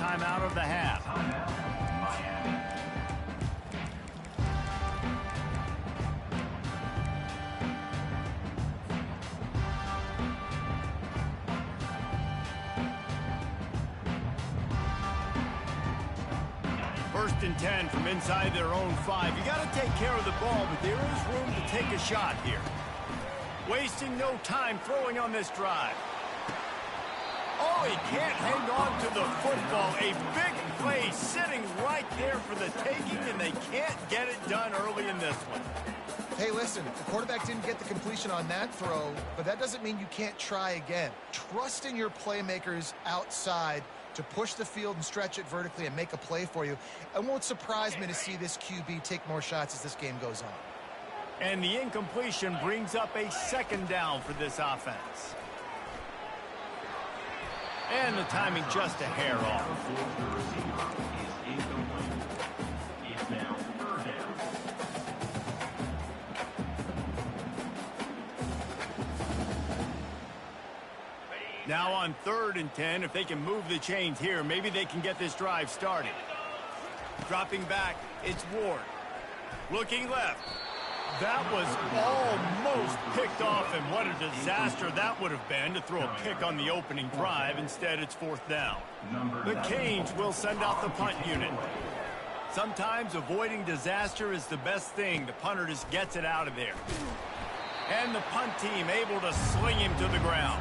timeout of the half. First and 10 from inside their own 5. You got to take care of the ball, but there is room to take a shot here. Wasting no time throwing on this drive. Oh, he can't hang on to the football. A big play sitting right there for the taking, and they can't get it done early in this one. Hey, listen, the quarterback didn't get the completion on that throw, but that doesn't mean you can't try again. Trust in your playmakers outside to push the field and stretch it vertically and make a play for you. It won't surprise me to see this QB take more shots as this game goes on. And the incompletion brings up a second down for this offense. And the timing just a hair off. Now on 3rd and 10, if they can move the chains here, maybe they can get this drive started. Dropping back, it's Ward. Looking left. That was almost picked off, and what a disaster that would have been to throw a pick on the opening drive. Instead, it's 4th down. The Canes will send out the punt unit. Sometimes avoiding disaster is the best thing. The punter just gets it out of there. And the punt team able to sling him to the ground.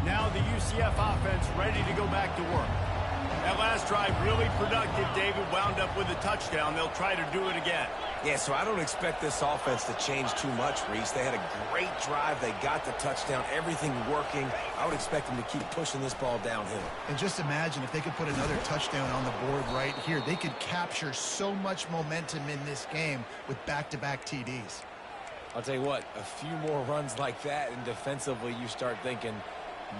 Now the UCF offense ready to go back to work. That last drive really productive. David wound up with a touchdown. They'll try to do it again. Yeah, so I don't expect this offense to change too much, Reese. They had a great drive. They got the touchdown. Everything working. I would expect them to keep pushing this ball downhill. And just imagine if they could put another touchdown on the board right here. They could capture so much momentum in this game with back-to-back TDs. I'll tell you what, a few more runs like that, and defensively you start thinking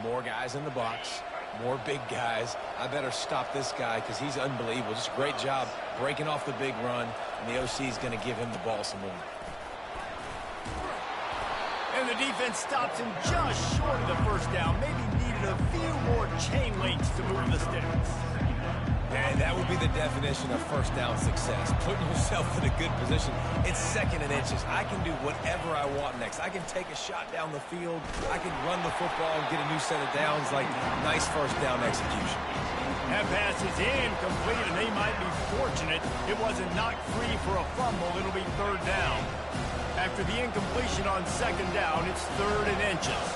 more guys in the box, more big guys. I better stop this guy because he's unbelievable. Just a great job breaking off the big run, and the OC is going to give him the ball some more. And the defense stops him just short of the first down. Maybe needed a few more chain links to move the sticks. And that would be the definition of first down success. Putting yourself in a good position. It's 2nd and inches. I can do whatever I want next. I can take a shot down the field. I can run the football and get a new set of downs. Like, nice first down execution. That pass is incomplete, and they might be fortunate it wasn't knocked free for a fumble. It'll be 3rd down. After the incompletion on 2nd down, it's 3rd and inches.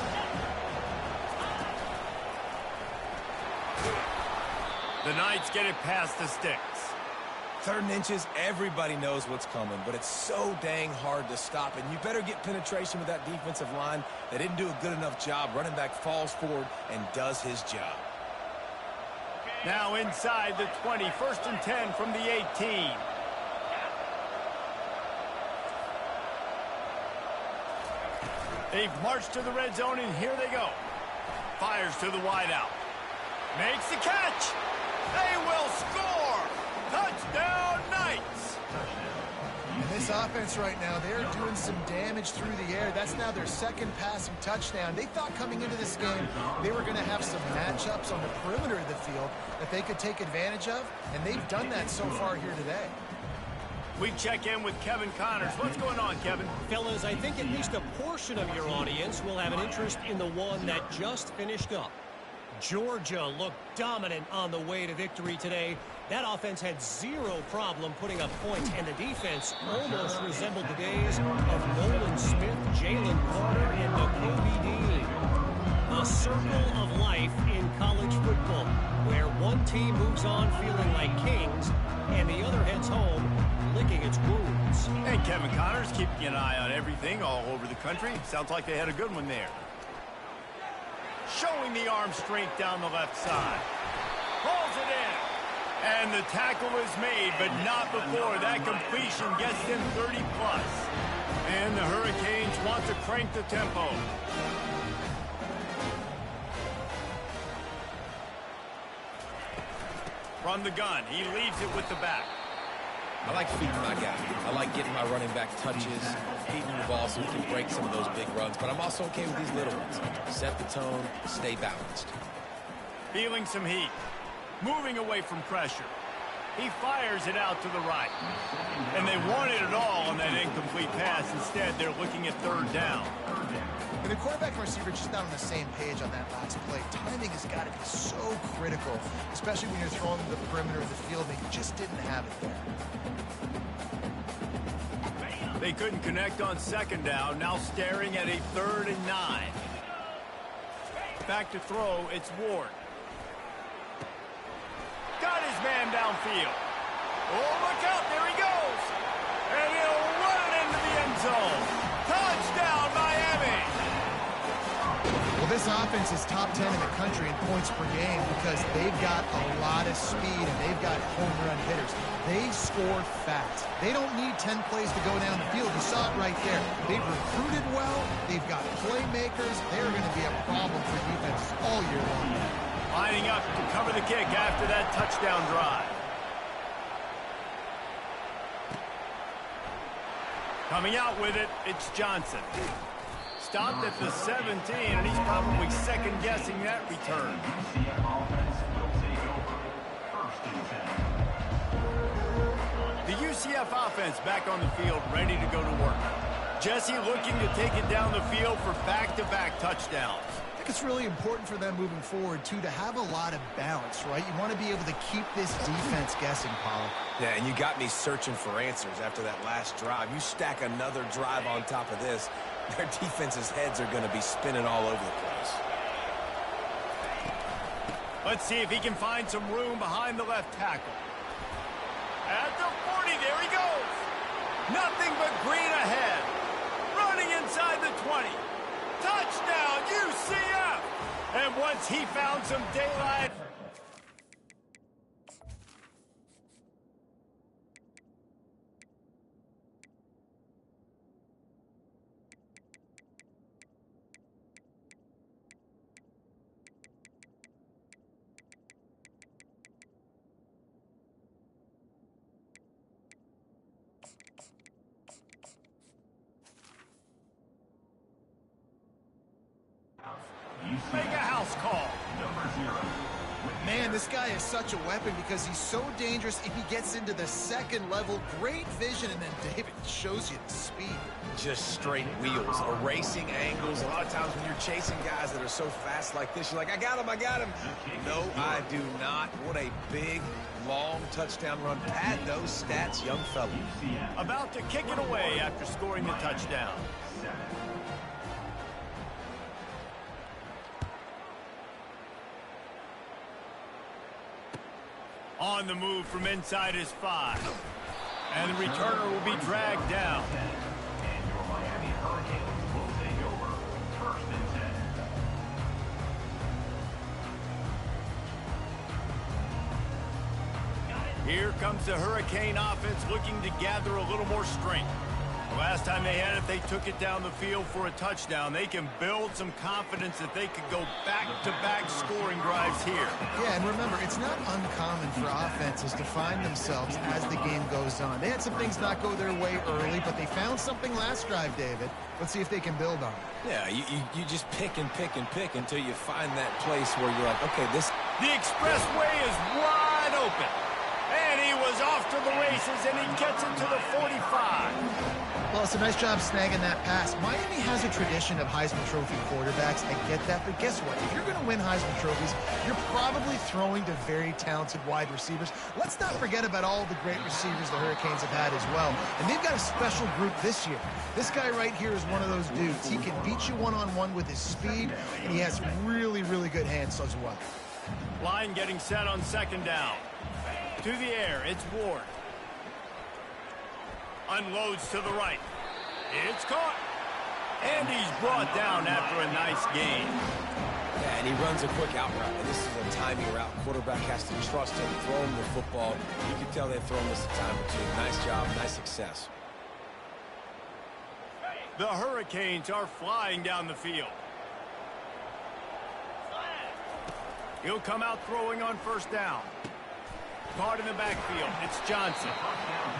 The Knights get it past the sticks. 3rd and inches, everybody knows what's coming, but it's so dang hard to stop, and you better get penetration with that defensive line. They didn't do a good enough job. Running back falls forward and does his job. Now inside the 20, 1st and 10 from the 18. They've marched to the red zone, and here they go. Fires to the wideout. Makes the catch. They will score! Touchdown, Knights! And this offense right now, they're doing some damage through the air. That's now their 2nd passing touchdown. They thought coming into this game they were going to have some matchups on the perimeter of the field that they could take advantage of, and they've done that so far here today. We check in with Kevin Connors. What's going on, Kevin? Fellas, I think at least a portion of your audience will have an interest in the one that just finished up. Georgia looked dominant on the way to victory today. That offense had zero problem putting up points, and the defense almost resembled the days of Nolan Smith, Jalen Carter, and Nakobe Dean. A circle of life in college football, where one team moves on feeling like kings, and the other heads home licking its wounds. And Kevin Connors keeping an eye on everything all over the country. Sounds like they had a good one there. Showing the arm strength down the left side. Pulls it in. And the tackle is made, but not before that completion gets them 30+. And the Hurricanes want to crank the tempo. From the gun, he leaves it with the back. I like feeding my guy. I like getting my running back touches, feeding the ball so he can break some of those big runs. But I'm also okay with these little ones. Set the tone, stay balanced. Feeling some heat. Moving away from pressure. He fires it out to the right. And they wanted it all on that incomplete pass. Instead, they're looking at third down. And the quarterback and receiver just not on the same page on that last play. Timing has got to be so critical, especially when you're throwing to the perimeter of the field. They just didn't have it there. They couldn't connect on second down. Now staring at a 3rd and 9. Back to throw, it's Ward. Got his man downfield. Oh, look out, there he goes. And he'll run it into the end zone. Touchdown, Miami. Well, this offense is top 10 in the country in points per game because they've got a lot of speed and they've got home run hitters. They score fast. They don't need 10 plays to go down the field. You saw it right there. They've recruited well. They've got playmakers. They're going to be a problem for defenses all year long. Lining up to cover the kick after that touchdown drive. Coming out with it, it's Johnson. Stopped at the 17, and he's probably second-guessing that return. The UCF offense back on the field, ready to go to work. Jesse looking to take it down the field for back-to-back touchdowns. I think it's really important for them moving forward, too, to have a lot of balance, right? You want to be able to keep this defense guessing, Pollock. Yeah, and you got me searching for answers after that last drive. You stack another drive on top of this, their defense's heads are going to be spinning all over the place. Let's see if he can find some room behind the left tackle. At the 40, there he goes. Nothing but green ahead. Running inside the 20. Touchdown, UCF! And once he found some daylight... Make a house call. Man, this guy is such a weapon because he's so dangerous if he gets into the second level. Great vision, and then David shows you the speed. Just straight wheels, erasing angles. A lot of times when you're chasing guys that are so fast like this, you're like, I got him, I got him. No, I do not. What a big, long touchdown run. Pad those stats, young fella. About to kick it away after scoring the touchdown. On the move from inside his 5. And the returner will be dragged down. And your Miami Hurricanes will take over 1st and 10. Here comes the Hurricane offense looking to gather a little more strength. The last time they had it, they took it down the field for a touchdown. They can build some confidence that they could go back-to-back scoring drives here. Yeah, and remember, it's not uncommon for offenses to find themselves as the game goes on. They had some things not go their way early, but they found something last drive, David. Let's see if they can build on it. Yeah, you just pick and pick and pick until you find that place where you're like, okay, this... The expressway is wide open. And he was off to the races, and he gets it to the 45. Well, it's a nice job snagging that pass. Miami has a tradition of Heisman Trophy quarterbacks. I get that, but guess what? If you're going to win Heisman Trophies, you're probably throwing to very talented wide receivers. Let's not forget about all the great receivers the Hurricanes have had as well. And they've got a special group this year. This guy right here is one of those dudes. He can beat you one-on-one with his speed, and he has really, really good hands as well. Line getting set on second down. To the air, it's Ward. Unloads to the right. It's caught. And he's brought down after a nice gain. Yeah, and he runs a quick out route. And this is a timing route. Quarterback has to trust him, throw him the football. You can tell they've thrown this a time or two. Nice job, nice success. The Hurricanes are flying down the field. He'll come out throwing on first down. Caught in the backfield. It's Johnson.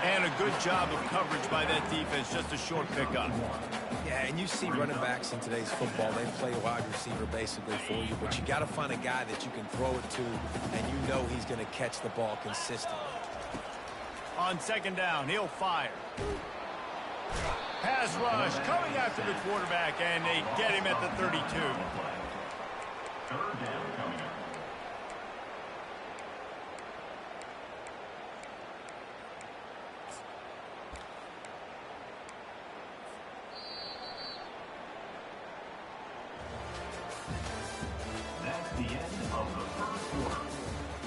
And a good job of coverage by that defense, just a short pickup. Yeah, and you see running backs in today's football, they play wide receiver basically for you, but you got to find a guy that you can throw it to, and you know he's going to catch the ball consistently. On second down, he'll fire. Pass rush coming after the quarterback, and they get him at the 32. Third down coming up. That's the end of the first quarter.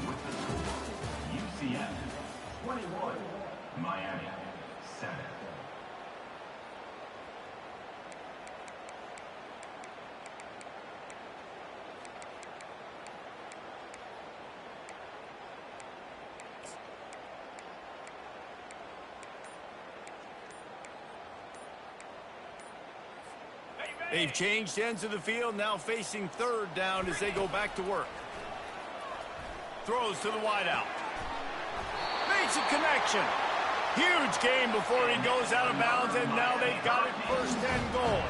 With the score, UCF 21, Miami 7. They've changed ends of the field, now facing third down as they go back to work. Throws to the wideout. Makes a connection. Huge gain before he goes out of bounds, and now they've got it first and goal.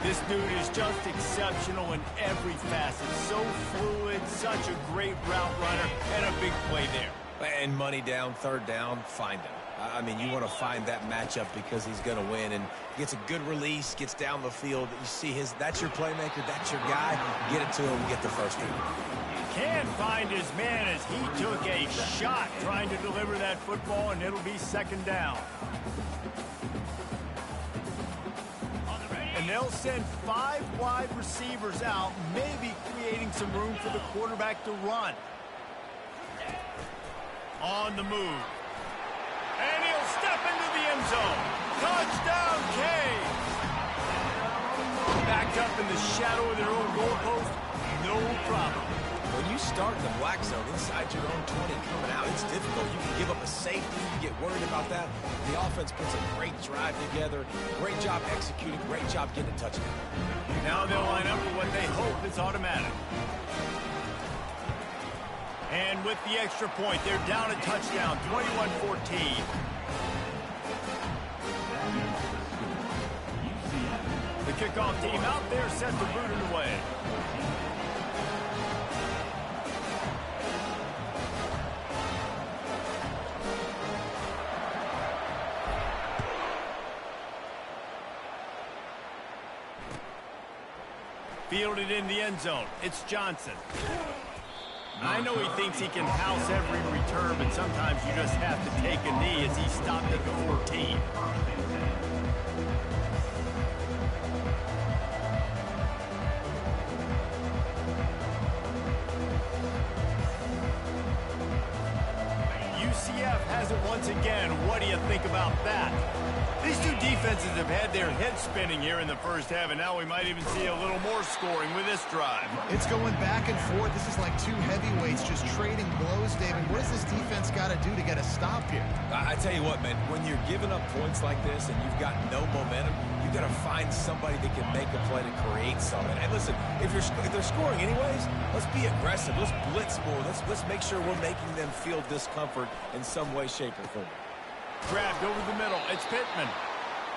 This dude is just exceptional in every facet. So fluid, such a great route runner, and a big play there. And money down, third down, find him. I mean, you want to find that matchup because he's going to win, and gets a good release, gets down the field. You see that's your playmaker, that's your guy. Get it to him, get the first down. Can't find his man as he took a shot trying to deliver that football, and it'll be second down. And they'll send 5 wide receivers out, maybe creating some room for the quarterback to run. On the move. And he'll step into the end zone. Touchdown, Canes! Backed up in the shadow of their own goalpost, no problem. When you start in the black zone inside your own 20 coming out, it's difficult. You can give up a safety. You get worried about that. The offense puts a great drive together. Great job executing. Great job getting a touchdown. Now they'll line up for what they hope is automatic. And with the extra point, they're down a touchdown, 21-14. The kickoff team out there set to boot it away. Fielded in the end zone. It's Johnson. I know he thinks he can house every return, but sometimes you just have to take a knee as he stopped at the 14. UCF has it once again. What do you think about that? These two defenses have had their heads spinning here in the first half, and now we might even see a little more scoring with this drive. It's going back and forth. This is like two heavyweights just trading blows, David. What does this defense got to do to get a stop here? I tell you what, man, when you're giving up points like this and you've got no momentum, you got to find somebody that can make a play to create something. And listen, if they're scoring anyways, let's be aggressive. Let's blitz more. Let's make sure we're making them feel discomfort in some way, shape, or form. Grabbed over the middle. It's Pittman.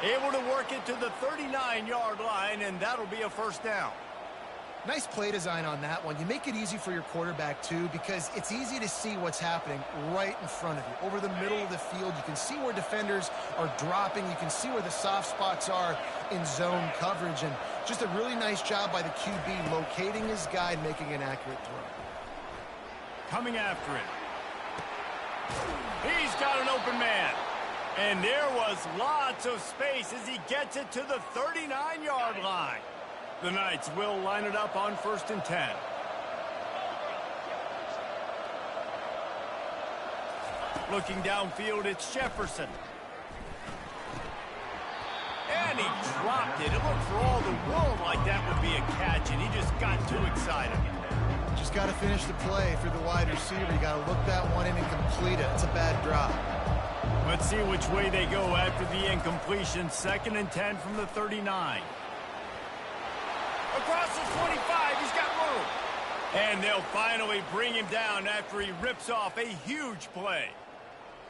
Able to work it to the 39-yard line, and that'll be a first down. Nice play design on that one. You make it easy for your quarterback, too, because it's easy to see what's happening right in front of you. Over the middle of the field, you can see where defenders are dropping. You can see where the soft spots are in zone coverage. And just a really nice job by the QB locating his guy and making an accurate throw. Coming after it. He's got an open man. And there was lots of space as he gets it to the 39-yard line. The Knights will line it up on 1st and 10. Looking downfield, it's Jefferson. And he dropped it. It looked for all the world like that would be a catch, and he just got too excited. Just got to finish the play for the wide receiver. You got to look that one in and complete it. It's a bad drop. Let's see which way they go after the incompletion. 2nd and 10 from the 39. Across the 25, he's got room. And they'll finally bring him down after he rips off a huge play.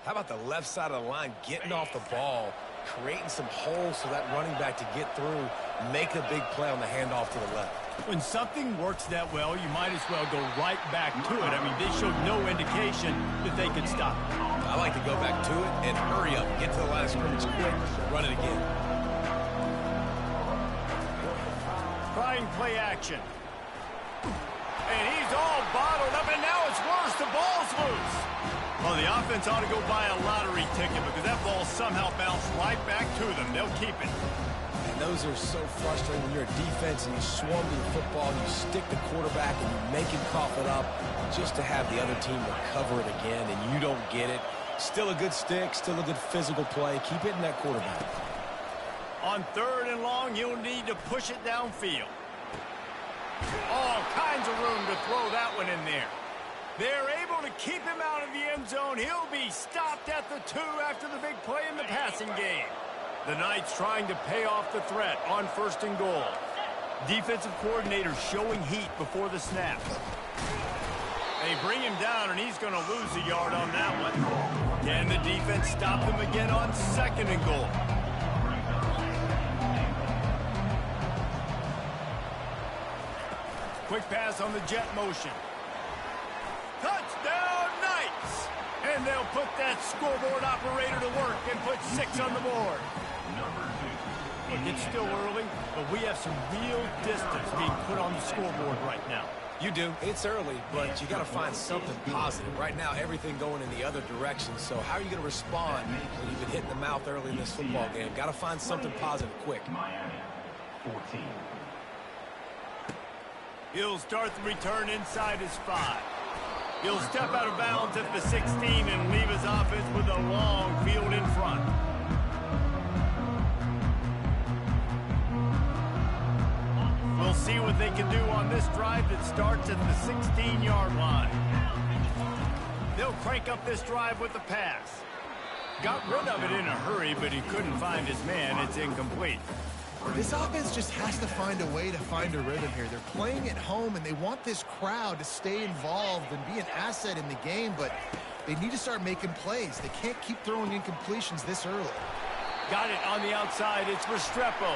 How about the left side of the line getting off the ball, creating some holes for that running back to get through, make a big play on the handoff to the left. When something works that well, you might as well go right back to it. I mean, they showed no indication that they could stop it. I like to go back to it and hurry up, get to the line of scrimmage quick, run it again. Trying play action. And he's all bottled up, and now it's worse. The ball's loose. Well, the offense ought to go buy a lottery ticket because that ball somehow bounced right back to them. They'll keep it. And those are so frustrating when you're a defense and you swarm the football, and you stick the quarterback and you make him cough it up just to have the other team recover it again, and you don't get it. Still a good stick, still a good physical play. Keep hitting that quarterback. On 3rd and long, you'll need to push it downfield. All kinds of room to throw that one in there. They're able to keep him out of the end zone. He'll be stopped at the 2 after the big play in the passing game. The Knights trying to pay off the threat on 1st and goal. Defensive coordinator showing heat before the snap. They bring him down, and he's going to lose a yard on that one. Can the defense stop him again on 2nd and goal? Quick pass on the jet motion. Touchdown, Knights! And they'll put that scoreboard operator to work and put 6 on the board. Look, it's still early, but we have some real distance being put on the scoreboard right now. You do. It's early, but you got to find something positive. Right now, everything going in the other direction. So how are you going to respond when you've been hit in the mouth early in this football game? Got to find something positive quick. Miami, 14. He'll start the return inside his 5. He'll step out of bounds at the 16 and leave his offense with a long field in front. We'll see what they can do on this drive that starts at the 16-yard line. They'll crank up this drive with the pass. Got rid of it in a hurry, but he couldn't find his man. It's incomplete. This offense just has to find a way to find a rhythm here. They're playing at home, and they want this crowd to stay involved and be an asset in the game, but they need to start making plays. They can't keep throwing incompletions this early. Got it on the outside. It's Restrepo.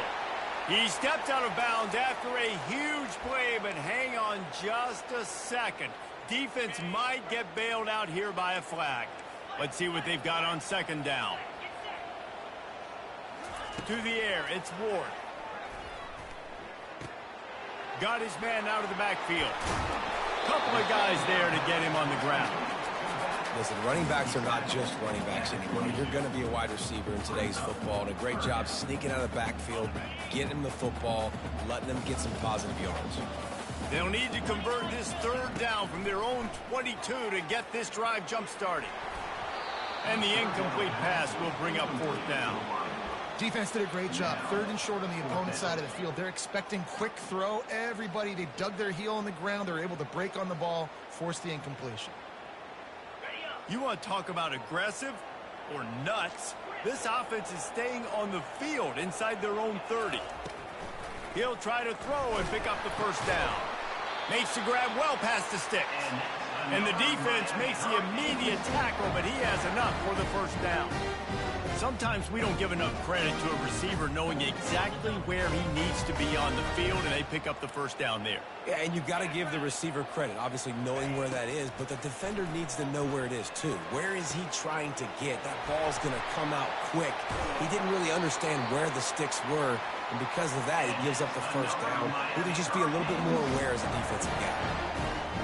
He stepped out of bounds after a huge play, but hang on just a second. Defense might get bailed out here by a flag. Let's see what they've got on 2nd down. To the air, it's Ward. Got his man out of the backfield. Couple of guys there to get him on the ground. Listen, running backs are not just running backs anymore. You're going to be a wide receiver in today's football, and a great job sneaking out of the backfield, getting them the football, letting them get some positive yards. They'll need to convert this 3rd down from their own 22 to get this drive jump-started. And the incomplete pass will bring up 4th down. Defense did a great job. 3rd and short on the opponent's side of the field. They're expecting quick throw. Everybody, they dug their heel on the ground. They're able to break on the ball, force the incompletion. You want to talk about aggressive or nuts? This offense is staying on the field inside their own 30. He'll try to throw and pick up the 1st down. Makes the grab well past the sticks. And the defense makes the immediate tackle, but he has enough for the 1st down. Sometimes we don't give enough credit to a receiver knowing exactly where he needs to be on the field, and they pick up the 1st down there. Yeah, and you got to give the receiver credit, obviously knowing where that is, but the defender needs to know where it is too. Where is he trying to get? That ball's going to come out quick. He didn't really understand where the sticks were, and because of that, he gives up the 1st down. He would just be a little bit more aware as a defensive guy.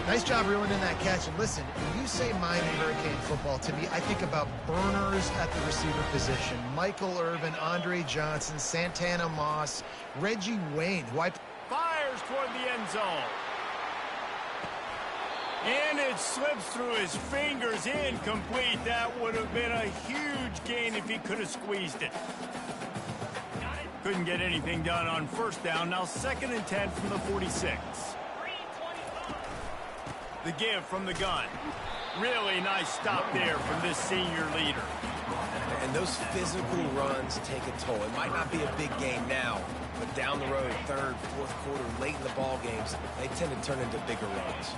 Nice job reeling in that catch. And listen, when you say Miami Hurricane football, to me, I think about burners at the receiver position. Michael Irvin, Andre Johnson, Santana Moss, Reggie Wayne, who I... Fires toward the end zone. And it slips through his fingers, incomplete. That would have been a huge gain if he could have squeezed it. Couldn't get anything done on 1st down. Now 2nd and 10 from the 46. The give from the gun. Really nice stop there from this senior leader. And those physical runs take a toll. It might not be a big game now, but down the road, 3rd, 4th quarter, late in the ball games, they tend to turn into bigger runs.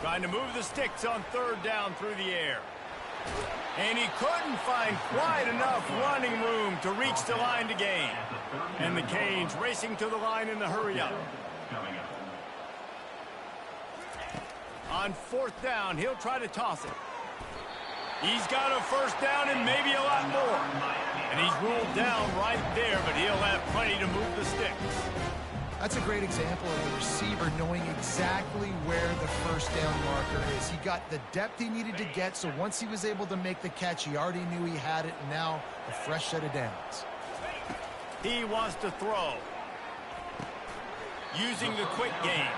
Trying to move the sticks on 3rd down through the air. And he couldn't find quite enough running room to reach the line to gain. And the Canes racing to the line in the hurry-up. On 4th down, he'll try to toss it. He's got a first down and maybe a lot more. And he's ruled down right there, but he'll have plenty to move the sticks. That's a great example of the receiver knowing exactly where the first down marker is. He got the depth he needed to get, so once he was able to make the catch, he already knew he had it, and now a fresh set of downs. He wants to throw. Using the quick game.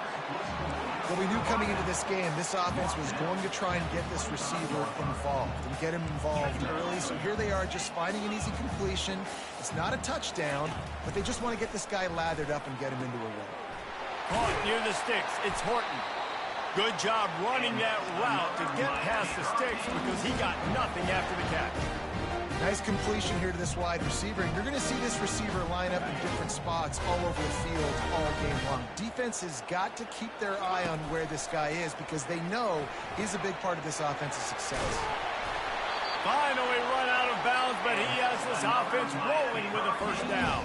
Well, we knew coming into this game, this offense was going to try and get this receiver involved and get him involved early. So here they are just finding an easy completion. It's not a touchdown, but they just want to get this guy lathered up and get him into a run. Caught near the sticks. It's Horton. Good job running that route to get past the sticks because he got nothing after the catch. Nice completion here to this wide receiver, and you're going to see this receiver line up in different spots all over the field all game long. Defense has got to keep their eye on where this guy is because they know he's a big part of this offense's success. Finally run out of bounds, but he has this offense rolling with a first down.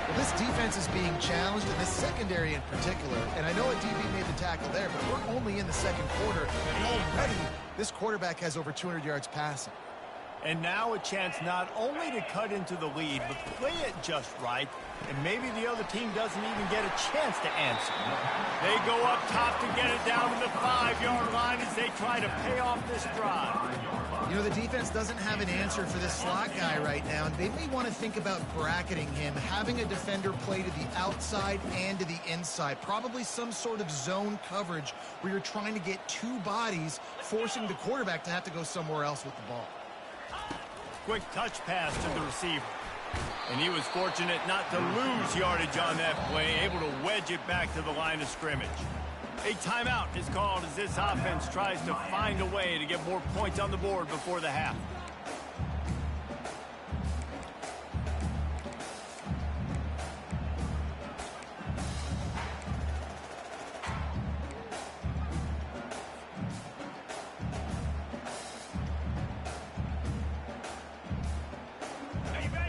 Well, this defense is being challenged, and this secondary in particular, and I know a DB made the tackle there, but we're only in the second quarter, and already this quarterback has over 200 yards passing. And now a chance not only to cut into the lead, but play it just right, and maybe the other team doesn't even get a chance to answer. They go up top to get it down to the 5-yard line as they try to pay off this drive. You know, the defense doesn't have an answer for this slot guy right now, and they may want to think about bracketing him, having a defender play to the outside and to the inside. Probably some sort of zone coverage where you're trying to get two bodies, forcing the quarterback to have to go somewhere else with the ball. Quick touch pass to the receiver. And he was fortunate not to lose yardage on that play, able to wedge it back to the line of scrimmage. A timeout is called as this offense tries to find a way to get more points on the board before the half.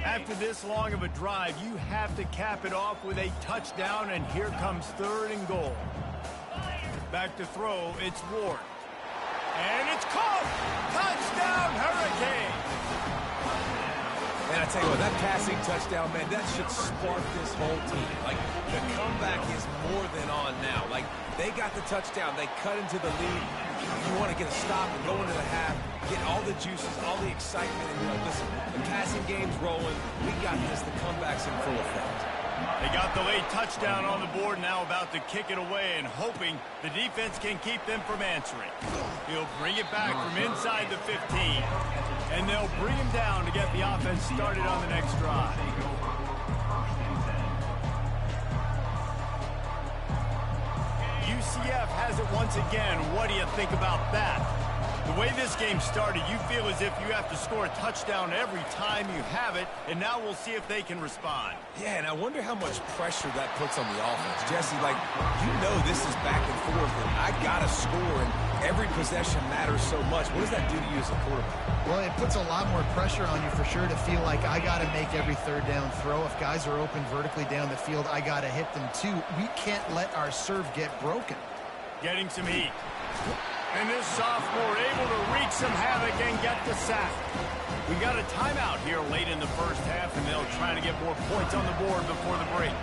After this long of a drive, you have to cap it off with a touchdown, and here comes 3rd and goal. Back to throw, it's Ward. And it's caught! Touchdown, Hurricane! Man, I tell you what, that passing touchdown, man, that should spark this whole team. Like, the comeback is more than on now. Like, they got the touchdown. They cut into the lead. You want to get a stop and go into the half, get all the juices, all the excitement, and you're like, listen, the passing game's rolling. We got this. The comeback's in full effect. They got the late touchdown on the board, now about to kick it away and hoping the defense can keep them from answering. He'll bring it back from inside the 15, and they'll bring him down to get the offense started on the next drive. UCF has it once again. What do you think about that? The way this game started, you feel as if you have to score a touchdown every time you have it, and now we'll see if they can respond. Yeah, and I wonder how much pressure that puts on the offense. Jesse, like, you know this is back and forth, and I got to score, and every possession matters so much. What does that do to you as a quarterback? Well, it puts a lot more pressure on you for sure to feel like I got to make every 3rd down throw. If guys are open vertically down the field, I got to hit them too. We can't let our serve get broken. Getting some heat. And this sophomore able to wreak some havoc and get the sack. We got a timeout here late in the first half, and they'll try to get more points on the board before the break.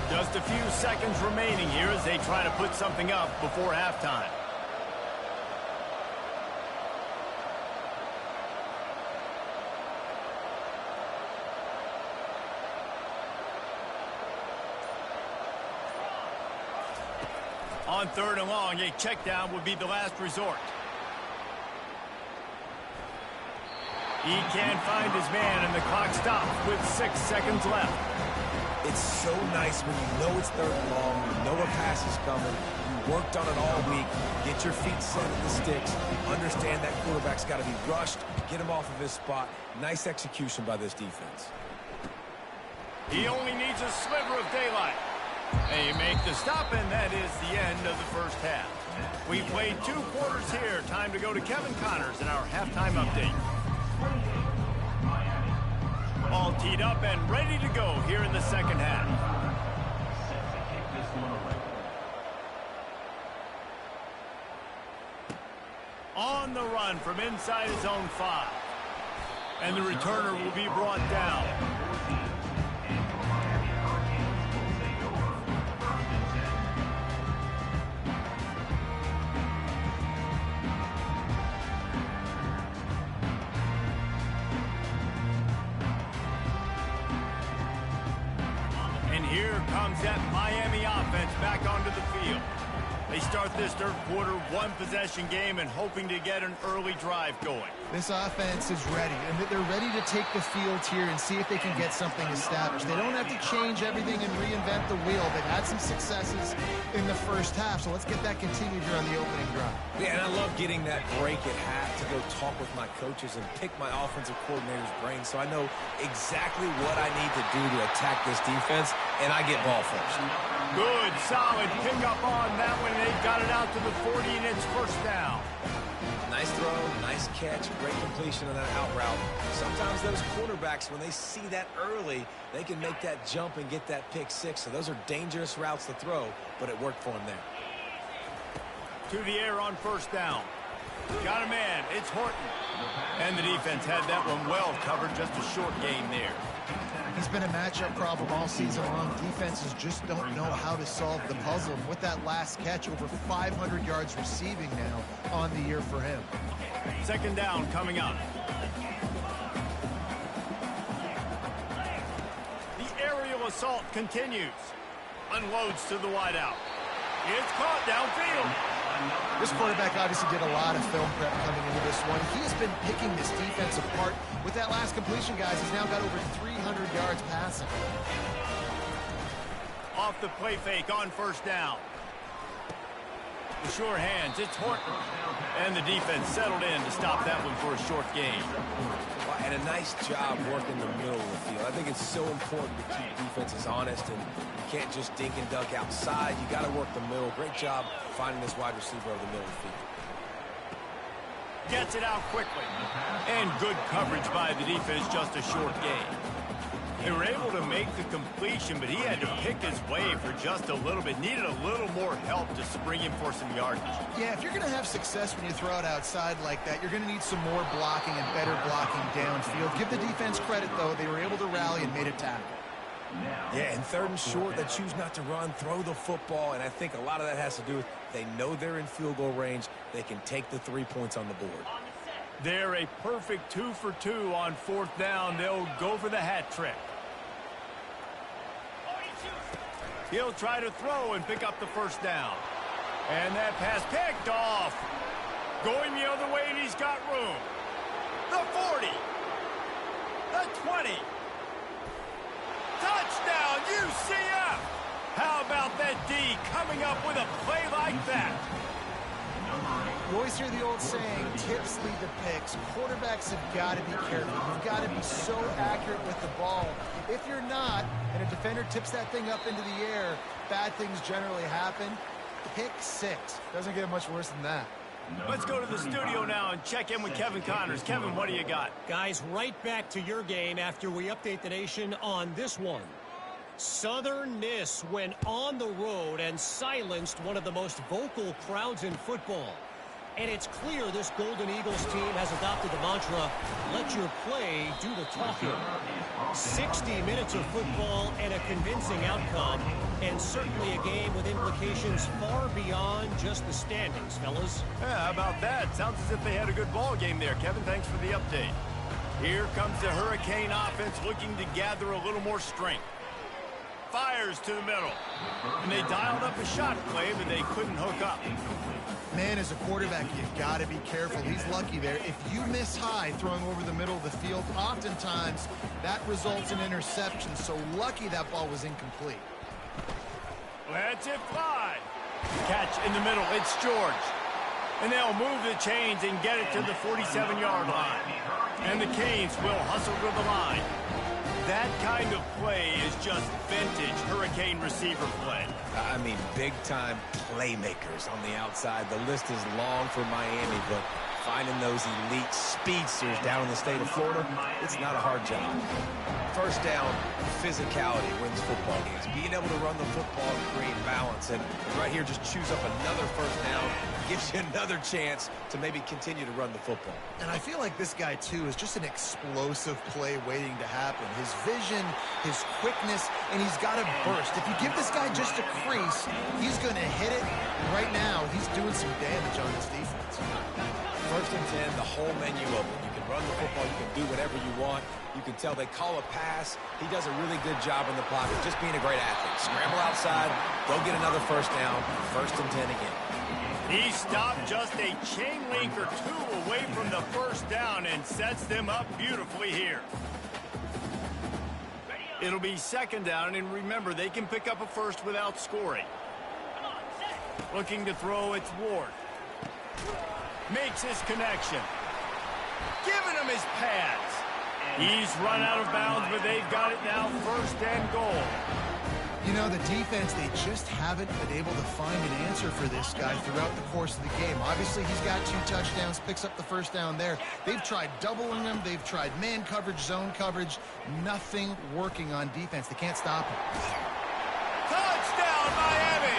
Just a few seconds remaining here as they try to put something up before halftime. On 3rd and long, a check down would be the last resort. He can't find his man, and the clock stops with 6 seconds left. It's so nice when you know it's 3rd and long, you know a pass is coming, you worked on it all week, get your feet set at the sticks, understand that quarterback's got to be rushed, get him off of his spot. Nice execution by this defense. He only needs a sliver of daylight. They make the stop, and that is the end of the first half. We played 2 quarters here. Time to go to Kevin Connors in our halftime update. All teed up and ready to go here in the second half. Set to kick this one away. On the run from inside his own 5. And the returner will be brought down. And here comes that Miami offense back onto the field. They start this third quarter 1-possession game and hoping to get an early drive going. This offense is ready, and they're ready to take the field here and see if they can get something established. They don't have to change everything and reinvent the wheel. They've had some successes in the first half, so let's get that continued here on the opening drive. Yeah, and I love getting that break at half to go talk with my coaches and pick my offensive coordinator's brain so I know exactly what I need to do to attack this defense, and I get ball first. Good, solid pickup on that one. They got it out to the 40, and it's first down. Nice throw, nice catch, great completion on that out route. Sometimes those quarterbacks, when they see that early, they can make that jump and get that pick 6. So those are dangerous routes to throw, but it worked for him there. To the air on first down. Got a man. It's Horton. And the defense had that one well covered. Just a short gain there. He's been a matchup problem all season long. Defenses just don't know how to solve the puzzle. And with that last catch, over 500 yards receiving now on the year for him. Second down coming up. The aerial assault continues. Unloads to the wideout. It's caught downfield. This quarterback obviously did a lot of film prep coming into this one. He has been picking this defense apart. With that last completion, guys, he's now got over 300 yards passing. Off the play fake on first down. The sure hands, it's Horton. And the defense settled in to stop that one for a short gain. And a nice job working the middle of the field. I think it's so important to keep defenses honest, and you can't just dink and dunk outside. You got to work the middle. Great job finding this wide receiver over the middle of the field. Gets it out quickly. And good coverage by the defense, just a short gain. They were able to make the completion, but he had to pick his way for just a little bit. Needed a little more help to spring him for some yardage. Yeah, if you're going to have success when you throw it outside like that, you're going to need some more blocking and better blocking downfield. Give the defense credit, though. They were able to rally and made a tackle. Yeah, and third and short, they choose not to run, throw the football, and I think a lot of that has to do with they know they're in field goal range. They can take the 3 points on the board. They're a perfect 2 for 2 on fourth down. They'll go for the hat trick. He'll try to throw and pick up the first down. And that pass picked off. Going the other way, and he's got room. The 40. The 20. Touchdown, UCF! How about that D coming up with a play like that? You always hear the old saying, tips lead to picks. Quarterbacks have got to be careful. You've got to be so accurate with the ball. If you're not, and a defender tips that thing up into the air, bad things generally happen. Pick 6. Doesn't get much worse than that. Let's go to the studio now and check in with Kevin Connors. Kevin, what do you got? Guys, right back to your game after we update the nation on this one. Southern Miss went on the road and silenced one of the most vocal crowds in football. And it's clear this Golden Eagles team has adopted the mantra, let your play do the talking. 60 minutes of football and a convincing outcome, and certainly a game with implications far beyond just the standings, fellas. Yeah, how about that? Sounds as if they had a good ball game there. Kevin, thanks for the update. Here comes the Hurricane offense looking to gather a little more strength. Fires to the middle. And they dialed up a shot play, but they couldn't hook up. Man, as a quarterback, you've got to be careful. He's lucky there. If you miss high throwing over the middle of the field, oftentimes that results in interception. So lucky that ball was incomplete. Lets it fly. Catch in the middle. It's George. And they'll move the chains and get it to the 47-yard line. And the Canes will hustle to the line. That kind of play is just vintage Hurricane receiver play. I mean, big-time playmakers on the outside. The list is long for Miami, but finding those elite speedsters down in the state of Florida, it's not a hard job. First down, physicality wins football games. Being able to run the football and create balance. And right here, just choose up another first down, gives you another chance to maybe continue to run the football. And I feel like this guy, too, is just an explosive play waiting to happen. His vision, his quickness, and he's got a burst. If you give this guy just a crease, he's going to hit it. Right now, he's doing some damage on this defense. First and 10, the whole menu of it. You can run the football, you can do whatever you want. You can tell they call a pass. He does a really good job in the pocket, just being a great athlete. Scramble outside, go get another first down, first and 10 again. He stopped just a chain link or two away from the first down and sets them up beautifully here. It'll be second down, and remember, they can pick up a first without scoring. Looking to throw, it's Ward. Makes his connection. Giving him his pads. He's run out of bounds, but they've got it now, first and goal. You know, the defense, they just haven't been able to find an answer for this guy throughout the course of the game. Obviously, he's got 2 touchdowns, picks up the first down there. They've tried doubling him. They've tried man coverage, zone coverage. Nothing working on defense. They can't stop him. Touchdown, Miami!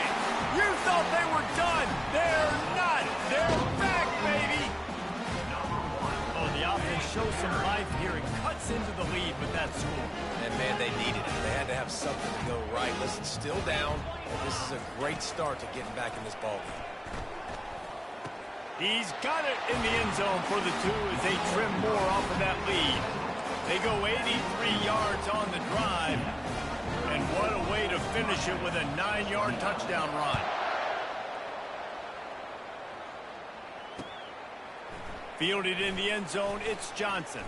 You thought they were done. They're not. They're back, baby! Oh, the offense shows some life here and cuts into the lead with that score. And, man, they needed it. They had to have something to go right. Listen, still down, and this is a great start to getting back in this ballgame. He's got it in the end zone for the 2 as they trim more off of that lead. They go 83 yards on the drive. And what a way to finish it with a 9-yard touchdown run. Fielded in the end zone, it's Johnson.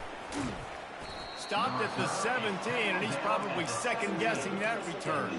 Stopped at the 17, and he's probably second-guessing that return.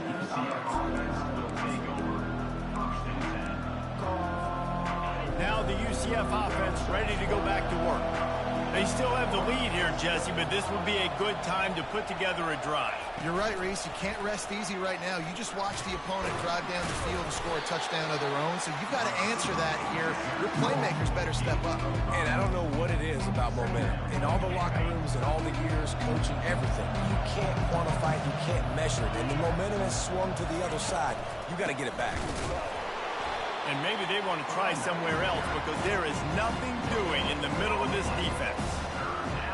Now the UCF offense ready to go back to work. They still have the lead here, Jesse, but this would be a good time to put together a drive. You're right, Reese. You can't rest easy right now. You just watch the opponent drive down the field and score a touchdown of their own, so you've got to answer that here. Your playmakers better step up. And I don't know what it is about momentum. In all the locker rooms and all the years, coaching, everything, you can't quantify it, you can't measure it. And the momentum has swung to the other side. You got to get it back. And maybe they want to try somewhere else because there is nothing doing in the middle of this defense.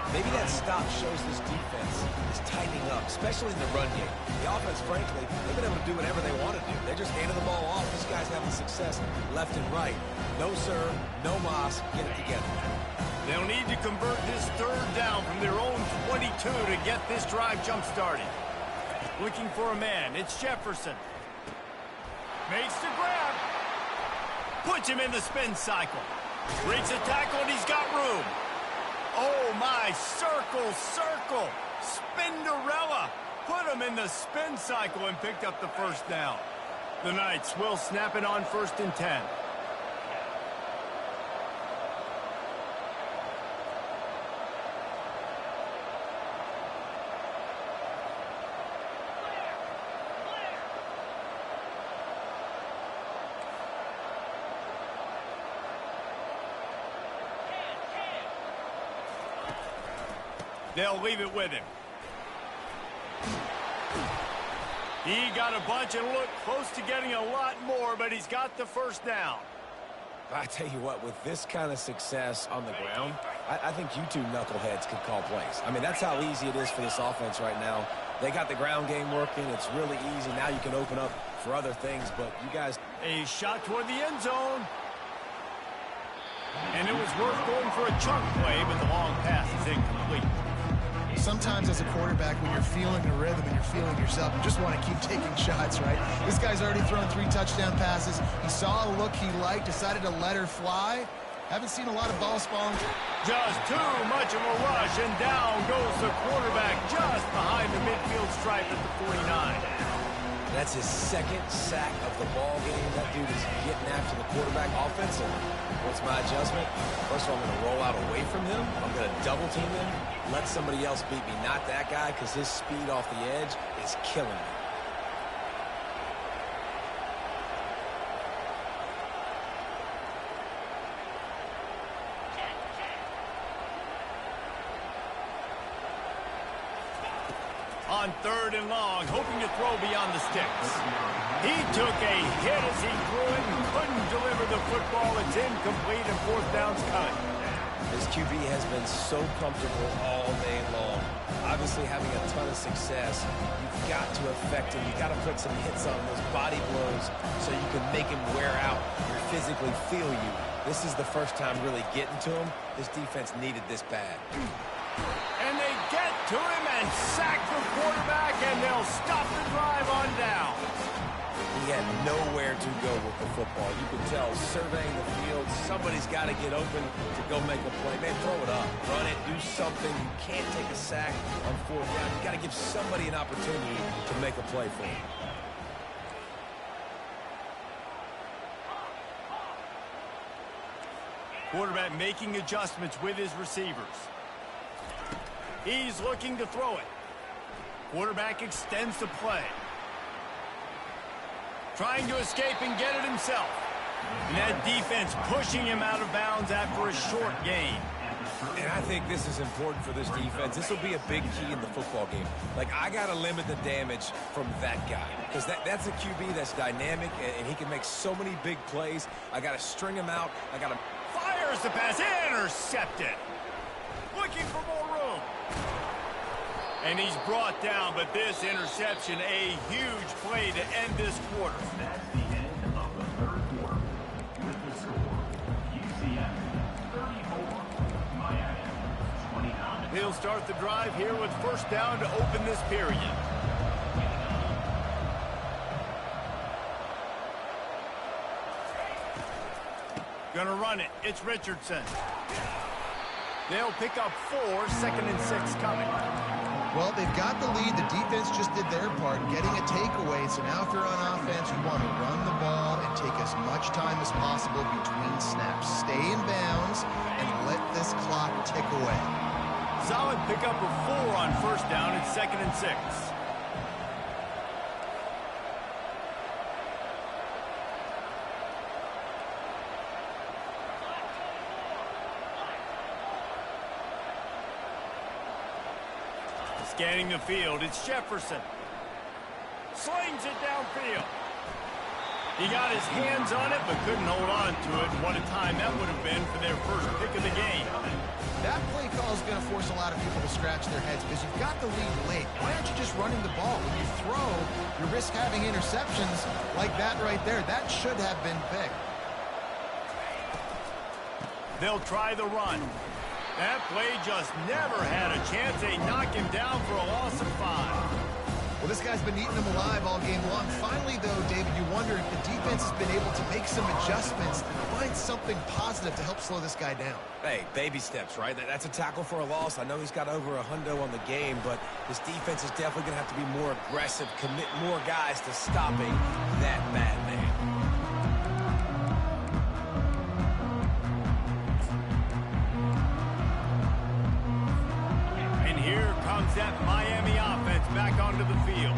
Maybe that stop shows this defense is tightening up, especially in the run game. The offense, frankly, they've been able to do whatever they want to do. They're just handing the ball off. This guy's having success left and right. No serve, no moss, get it together. They'll need to convert this third down from their own 22 to get this drive jump-started. Looking for a man. It's Jefferson. Makes the grab. Puts him in the spin cycle. Breaks a tackle, and he's got room. Oh, my. Circle, circle. Spinderella. Put him in the spin cycle and picked up the first down. The Knights will snap it on first and 10. They'll leave it with him. He got a bunch and looked close to getting a lot more, but he's got the first down. I tell you what, with this kind of success on the ground, I think you two knuckleheads could call plays. I mean, that's how easy it is for this offense right now. They got the ground game working. It's really easy. Now you can open up for other things, but you guys... A shot toward the end zone. And it was worth going for a chunk play, but the long pass is incomplete. Sometimes as a quarterback, when you're feeling the rhythm and you're feeling yourself, you just want to keep taking shots, right? This guy's already thrown 3 touchdown passes. He saw a look he liked, decided to let her fly. Haven't seen a lot of balls falling. Just too much of a rush, and down goes the quarterback just behind the midfield stripe at the 49. That's his second sack of the ball game. That dude is getting after the quarterback offensively. What's my adjustment? First of all, I'm going to roll out away from him. I'm going to double team him. Let somebody else beat me, not that guy, because his speed off the edge is killing me. On 3rd and long, hoping to throw beyond the sticks. He took a hit as he threw it and couldn't deliver the football. It's incomplete and 4th down's coming. This QB has been so comfortable all day long. Obviously having a ton of success. You've got to affect him. You've got to put some hits on those body blows so you can make him wear out or physically feel you. This is the first time really getting to him. This defense needed this bad. And they get to him and sack the quarterback, and they'll stop the drive on down. He had nowhere to go with the football. You can tell, surveying the field, somebody's got to get open to go make a play. Man, throw it up, run it, do something. You can't take a sack on 4th down. You got to give somebody an opportunity to make a play for him. Quarterback making adjustments with his receivers. He's looking to throw it. Quarterback extends the play. Trying to escape and get it himself. And that defense pushing him out of bounds after a short gain. And I think this is important for this defense. This will be a big key in the football game. Like, I got to limit the damage from that guy. Because that's a QB that's dynamic, and he can make so many big plays. I got to string him out. I got to... Fires the pass. Intercepted. Looking for more room. And he's brought down, but this interception, a huge play to end this quarter. That's the end of the 3rd quarter. With the score, UCF 34, Miami 29. He'll start the drive here with 1st down to open this period. Gonna run it. It's Richardson. They'll pick up 4, 2nd and 6 coming. Well, they've got the lead. The defense just did their part, getting a takeaway. So now if you're on offense, you want to run the ball and take as much time as possible between snaps. Stay in bounds and let this clock tick away. Solid pickup of 4 on 1st down. It's 2nd and 6. Scanning the field, it's Jefferson. Slings it downfield. He got his hands on it, but couldn't hold on to it. What a time that would have been for their first pick of the game. That play call is going to force a lot of people to scratch their heads because you've got the lead late. Why aren't you just running the ball? When you throw, you risk having interceptions like that right there. That should have been big. They'll try the run. That play just never had a chance. They knock him down for a loss of 5. Well, this guy's been eating them alive all game long. Finally, though, David, you wonder if the defense has been able to make some adjustments and find something positive to help slow this guy down. Hey, baby steps, right? That's a tackle for a loss. I know he's got over a hundo on the game, but this defense is definitely going to have to be more aggressive, commit more guys to stopping that bad man. That Miami offense back onto the field.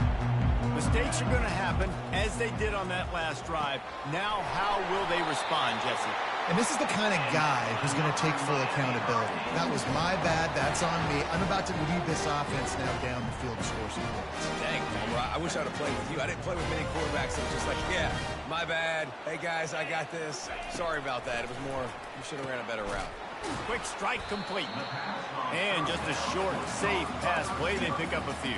Mistakes are going to happen, as they did on that last drive. Now, how will they respond, Jesse? And this is the kind of guy who's going to take full accountability. That was my bad. That's on me. I'm about to lead this offense now down the field to score some points. Dang, Palmer, I wish I'd have played with you. I didn't play with many quarterbacks that were just like, yeah, my bad. Hey, guys, I got this. Sorry about that. It was more, you should have ran a better route. Quick strike complete. And just a short, safe pass play. They pick up a few.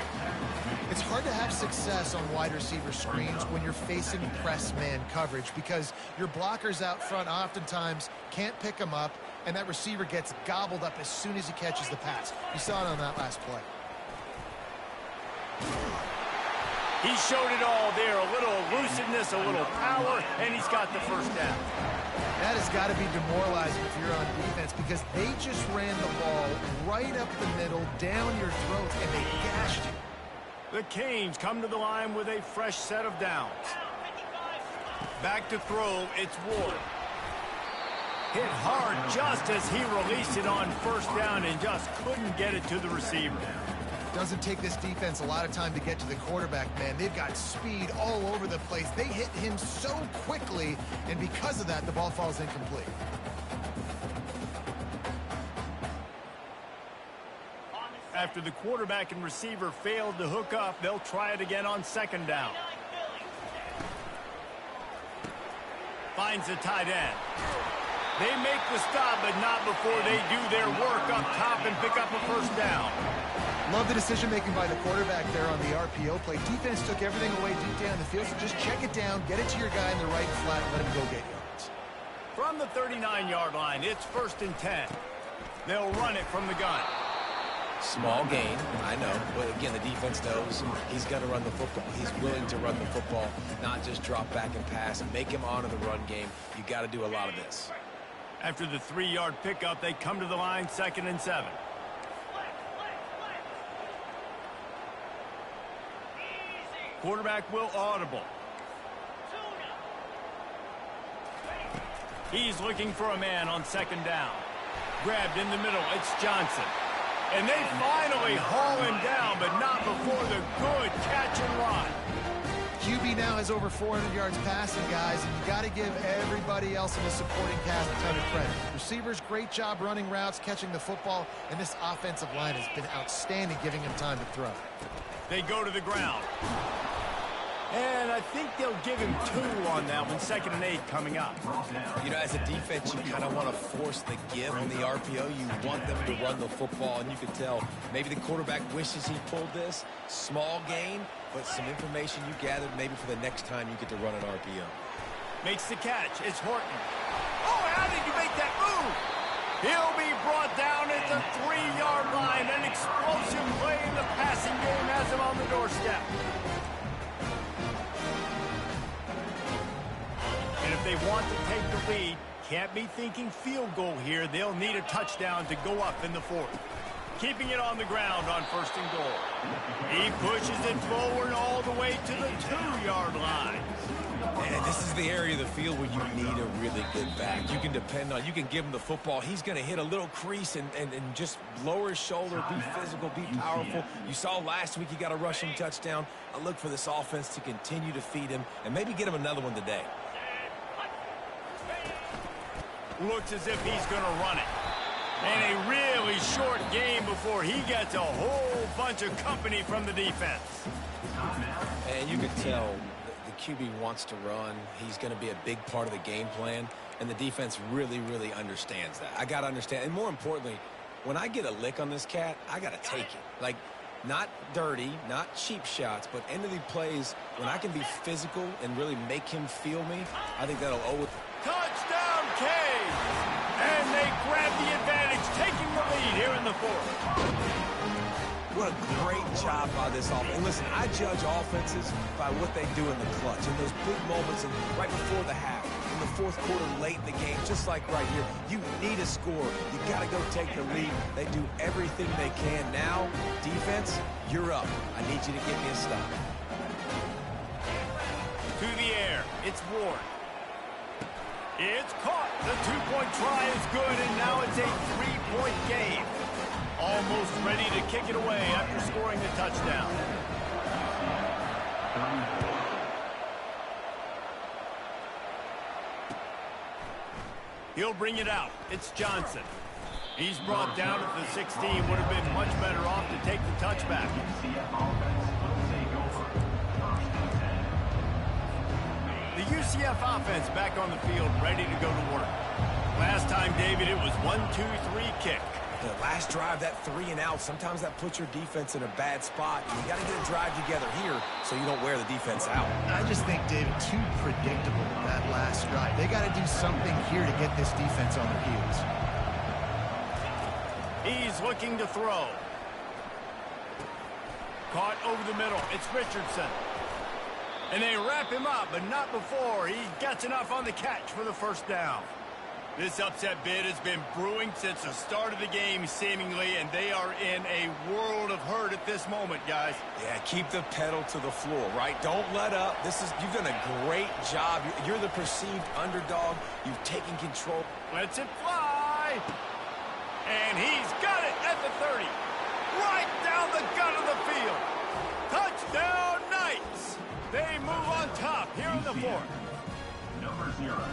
It's hard to have success on wide receiver screens when you're facing press man coverage because your blockers out front oftentimes can't pick them up, and that receiver gets gobbled up as soon as he catches the pass. You saw it on that last play. He showed it all there. A little elusiveness, a little power, and he's got the first down. That has got to be demoralizing if you're on defense because they just ran the ball right up the middle, down your throat, and they gashed you. The Canes come to the line with a fresh set of downs. Back to throw, it's Ward. Hit hard just as he released it on first down and just couldn't get it to the receiver. Doesn't take this defense a lot of time to get to the quarterback, man. They've got speed all over the place. They hit him so quickly, and because of that, the ball falls incomplete. After the quarterback and receiver failed to hook up, they'll try it again on second down. Finds the tight end. They make the stop, but not before they do their work up top and pick up a first down. Love the decision-making by the quarterback there on the RPO play. Defense took everything away deep down the field, so just check it down, get it to your guy in the right flat, and let him go get yards. From the 39-yard line, it's 1st and 10. They'll run it from the gun. Small gain, I know, but again, the defense knows he's going to run the football. He's willing to run the football, not just drop back and pass and make him honor the run game. You got to do a lot of this. After the 3-yard pickup, they come to the line 2nd and 7. Quarterback will audible. He's looking for a man on 2nd down. Grabbed in the middle, it's Johnson. And they finally haul him down, but not before the good catch and run. QB now has over 400 yards passing, guys, and you got to give everybody else in the supporting cast a ton of credit. Receivers, great job running routes, catching the football, and this offensive line has been outstanding, giving him time to throw. They go to the ground. And I think they'll give him 2 on that one. 2nd and 8 coming up. You know, as a defense, you kind of want to force the give on the RPO. You want them to run the football, and you can tell maybe the quarterback wishes he pulled this. Small gain, but some information you gathered maybe for the next time you get to run an RPO. Makes the catch. It's Horton. Oh, how did you make that move? He'll be brought down at the 3-yard line. An explosive play in the passing game has him on the doorstep. And if they want to take the lead, can't be thinking field goal here. They'll need a touchdown to go up in the 4th. Keeping it on the ground on 1st and goal. He pushes it forward all the way to the 2-yard line. And this is the area of the field where you need a really good back. You can depend on, you can give him the football. He's going to hit a little crease and just lower his shoulder, be physical, be powerful. You saw last week he got a rushing touchdown. I look for this offense to continue to feed him and maybe get him another one today. Looks as if he's going to run it. And a really short game before he gets a whole bunch of company from the defense. And you can tell the QB wants to run. He's going to be a big part of the game plan. And the defense really, really understands that. I got to understand. And more importantly, when I get a lick on this cat, I got to take it. Like, not dirty, not cheap shots, but end of the plays, when I can be physical and really make him feel me, I think that'll always... Touchdown, Canes! And they grab the advantage, taking the lead here in the 4th. What a great job by this offense. And listen, I judge offenses by what they do in the clutch, in those big moments and right before the half, in the 4th quarter, late in the game, just like right here. You need a score. You got to go take the lead. They do everything they can. Now, defense, you're up. I need you to give me a stop. To the air, it's Ward. It's caught. The 2-point try is good, and now it's a 3-point game. Almost ready to kick it away after scoring the touchdown. He'll bring it out. It's Johnson. He's brought down at the 16. Would have been much better off to take the touchback. The UCF offense back on the field, ready to go to work. Last time, David, it was 1-2-3 kick. The last drive, that 3 and out, sometimes that puts your defense in a bad spot. You got to get a drive together here so you don't wear the defense out. I just think, David, too predictable that last drive. They got to do something here to get this defense on their heels. He's looking to throw. Caught over the middle. It's Richardson. And they wrap him up, but not before he gets enough on the catch for the first down. This upset bid has been brewing since the start of the game, seemingly, and they are in a world of hurt at this moment, guys. Yeah, keep the pedal to the floor, right? Don't let up. You've done a great job. You're the perceived underdog. You've taken control. Lets it fly. And he's got it at the 30. Right down the gut of the field. Touchdown, Knights. They move on top here in the fourth.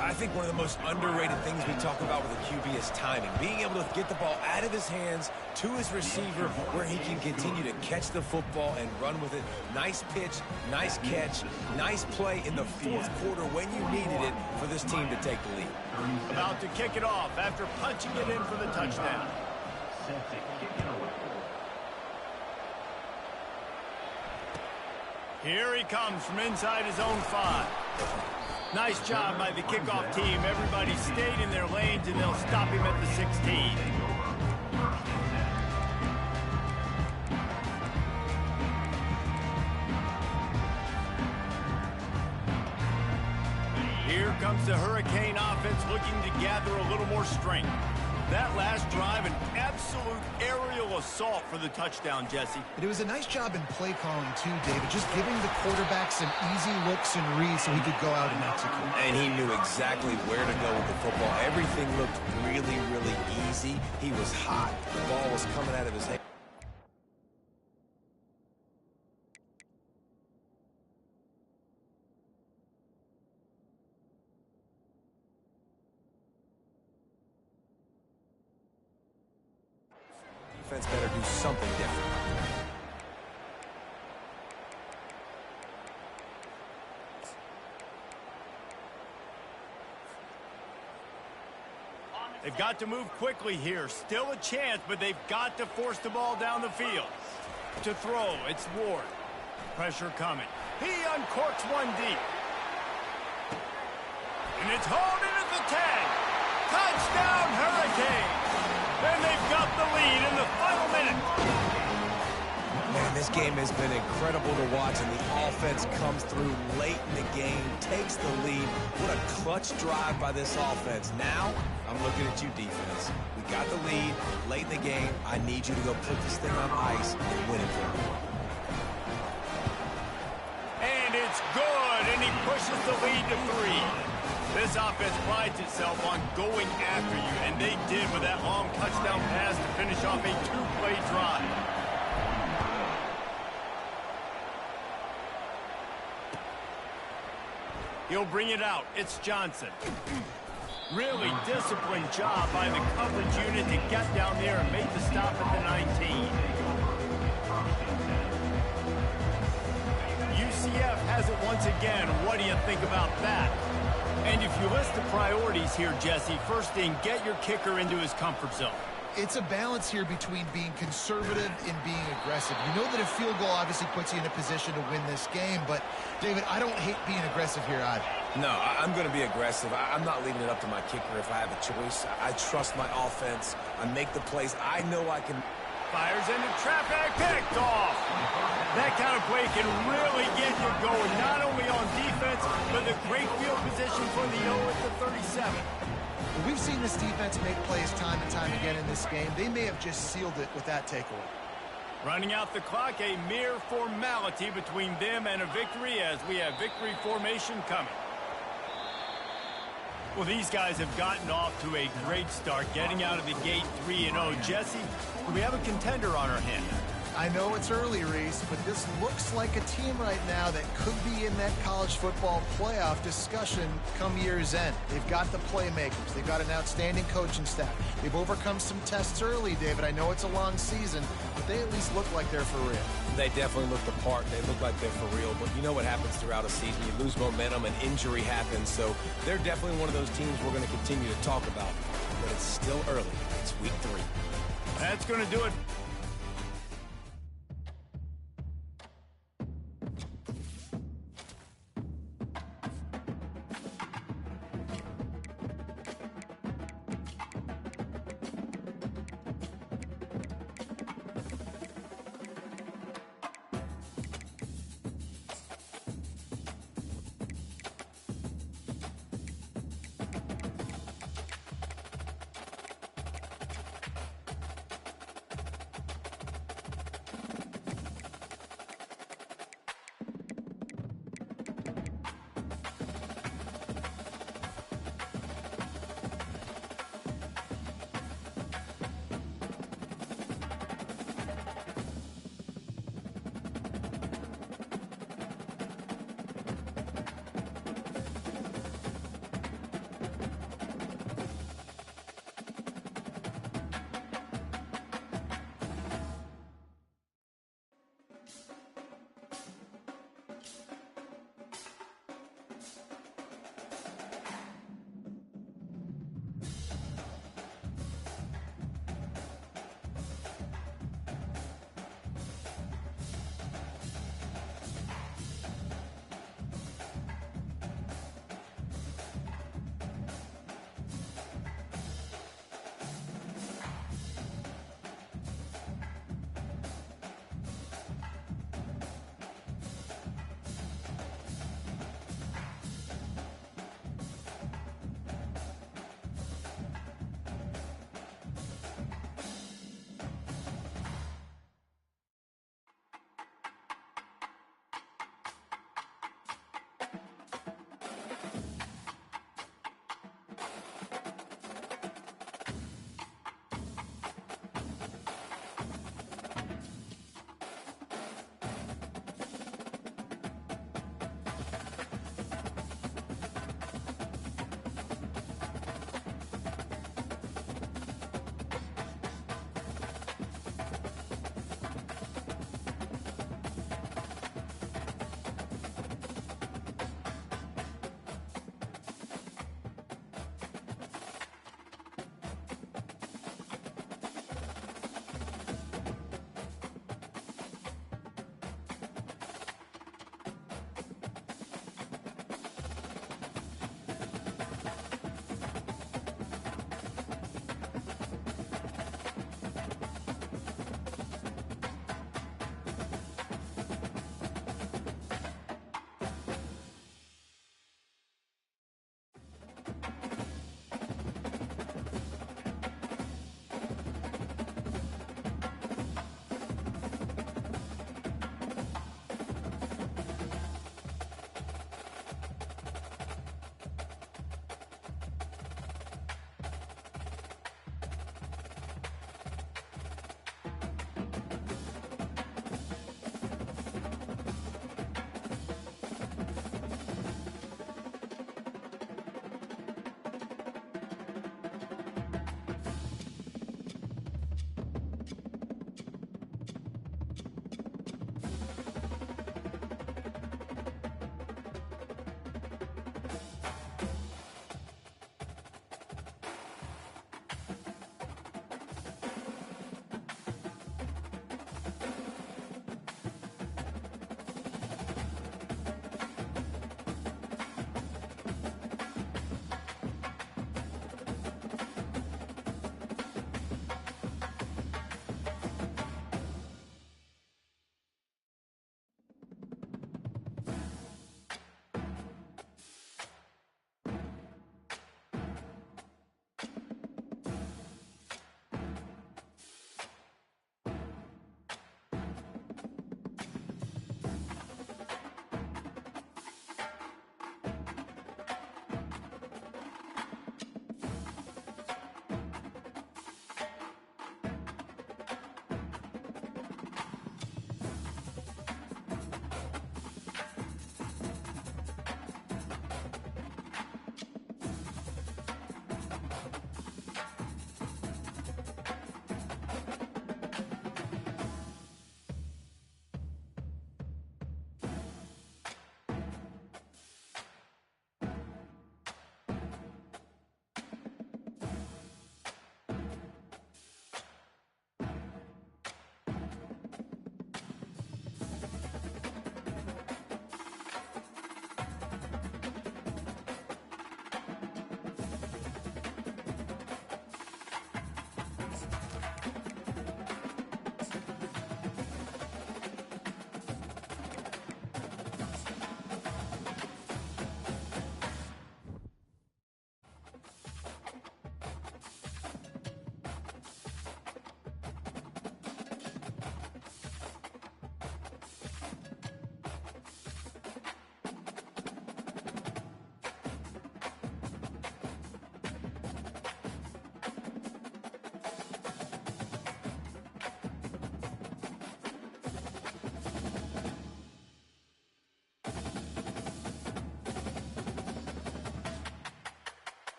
I think one of the most underrated things we talk about with a QB is timing. Being able to get the ball out of his hands to his receiver where he can continue to catch the football and run with it. Nice pitch, nice catch, nice play in the fourth quarter when you needed it for this team to take the lead. About to kick it off after punching it in for the touchdown. Here he comes from inside his own 5. Nice job by the kickoff team. Everybody stayed in their lanes, and they'll stop him at the 16. Here comes the Hurricane offense looking to gather a little more strength. That last drive, an absolute aerial assault for the touchdown, Jesse. It was a nice job in play calling, too, David, just giving the quarterback some easy looks and reads so he could go out and execute. And he knew exactly where to go with the football. Everything looked really, really easy. He was hot. The ball was coming out of his hand. Defense better do something different. They've got to move quickly here. Still a chance, but they've got to force the ball down the field. To throw, it's Ward. Pressure coming. He uncorks one deep. And it's hauled in at the 10. Touchdown, Hurricane. And they've got the lead in the final minute. Man, this game has been incredible to watch, and the offense comes through late in the game, takes the lead. What a clutch drive by this offense. Now, I'm looking at you, defense. We got the lead late in the game. I need you to go put this thing on ice and win it for me. And it's good, and he pushes the lead to 3. This offense prides itself on going after you, and they did with that long touchdown pass to finish off a 2-play drive. He'll bring it out. It's Johnson. Really disciplined job by the coverage unit to get down there and make the stop at the 19. UCF has it once again. What do you think about that? And if you list the priorities here, Jesse, first thing, get your kicker into his comfort zone. It's a balance here between being conservative and being aggressive. You know that a field goal obviously puts you in a position to win this game, but, David, I don't hate being aggressive here either. No, I'm going to be aggressive. I'm not leaving it up to my kicker if I have a choice. I trust my offense. I make the plays. I know I can. Fires into traffic, picked off. That kind of play can really get you going, not only on defense, but the great field position for the O at the 37. Well, we've seen this defense make plays time and time again in this game. They may have just sealed it with that takeaway. Running out the clock, a mere formality between them and a victory as we have victory formation coming. Well, these guys have gotten off to a great start, getting out of the gate 3-0. Jesse, we have a contender on our hand. I know it's early, Reese, but this looks like a team right now that could be in that college football playoff discussion come year's end. They've got the playmakers. They've got an outstanding coaching staff. They've overcome some tests early, David. I know it's a long season, but they at least look like they're for real. They definitely look the part. They look like they're for real. But you know what happens throughout a season? You lose momentum and injury happens. So they're definitely one of those teams we're going to continue to talk about. But it's still early. It's week 3. That's going to do it.